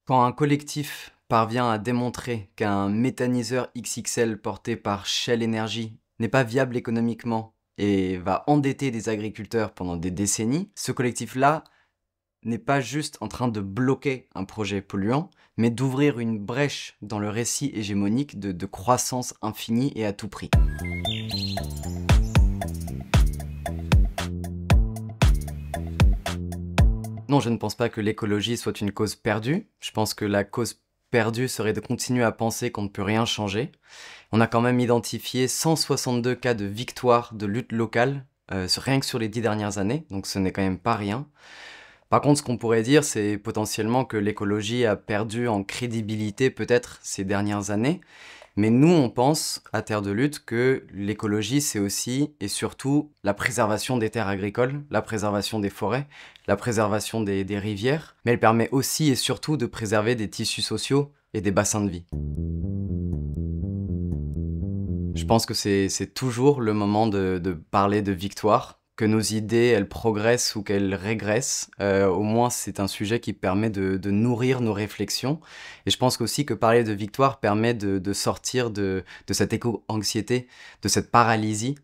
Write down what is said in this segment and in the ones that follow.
Quand un collectif parvient à démontrer qu'un méthaniseur XXL porté par Shell Energy n'est pas viable économiquement et va endetter des agriculteurs pendant des décennies, ce collectif-là n'est pas juste en train de bloquer un projet polluant, mais d'ouvrir une brèche dans le récit hégémonique de croissance infinie et à tout prix. Non, je ne pense pas que l'écologie soit une cause perdue. Je pense que la cause perdue serait de continuer à penser qu'on ne peut rien changer. On a quand même identifié 162 cas de victoire de lutte locale, rien que sur les 10 dernières années, donc ce n'est quand même pas rien. Par contre, ce qu'on pourrait dire, c'est potentiellement que l'écologie a perdu en crédibilité peut-être ces dernières années. Mais nous, on pense, à Terre de Lutte, que l'écologie, c'est aussi et surtout la préservation des terres agricoles, la préservation des forêts, la préservation des rivières, mais elle permet aussi et surtout de préserver des tissus sociaux et des bassins de vie. Je pense que c'est toujours le moment de parler de victoire, que nos idées, elles progressent ou qu'elles régressent. Au moins, c'est un sujet qui permet de nourrir nos réflexions. Et je pense aussi que parler de victoire permet de sortir de cette éco-anxiété, de cette paralysie,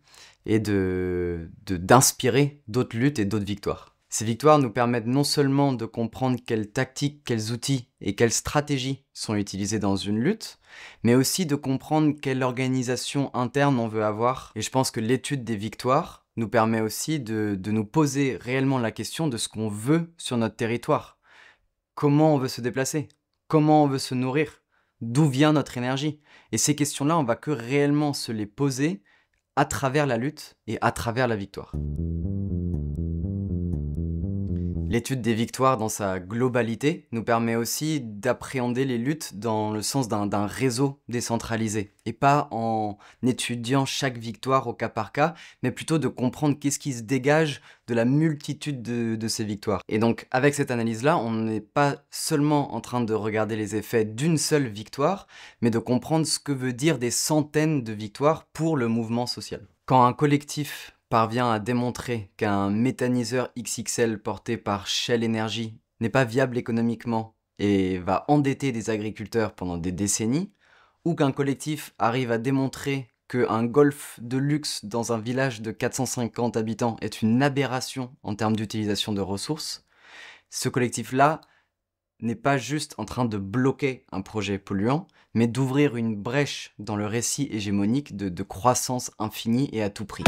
et d'inspirer d'autres luttes et d'autres victoires. Ces victoires nous permettent non seulement de comprendre quelles tactiques, quels outils et quelles stratégies sont utilisées dans une lutte, mais aussi de comprendre quelle organisation interne on veut avoir. Et je pense que l'étude des victoires nous permet aussi de nous poser réellement la question de ce qu'on veut sur notre territoire. Comment on veut se déplacer? Comment on veut se nourrir? D'où vient notre énergie? Et ces questions-là, on va que réellement se les poser à travers la lutte et à travers la victoire. L'étude des victoires dans sa globalité nous permet aussi d'appréhender les luttes dans le sens d'un réseau décentralisé, et pas en étudiant chaque victoire au cas par cas, mais plutôt de comprendre qu'est-ce qui se dégage de la multitude de ces victoires. Et donc avec cette analyse-là, on n'est pas seulement en train de regarder les effets d'une seule victoire, mais de comprendre ce que veut dire des centaines de victoires pour le mouvement social. Quand un collectif parvient à démontrer qu'un méthaniseur XXL porté par Shell Energy n'est pas viable économiquement et va endetter des agriculteurs pendant des décennies, ou qu'un collectif arrive à démontrer qu'un golf de luxe dans un village de 450 habitants est une aberration en termes d'utilisation de ressources, ce collectif-là n'est pas juste en train de bloquer un projet polluant, mais d'ouvrir une brèche dans le récit hégémonique de croissance infinie et à tout prix.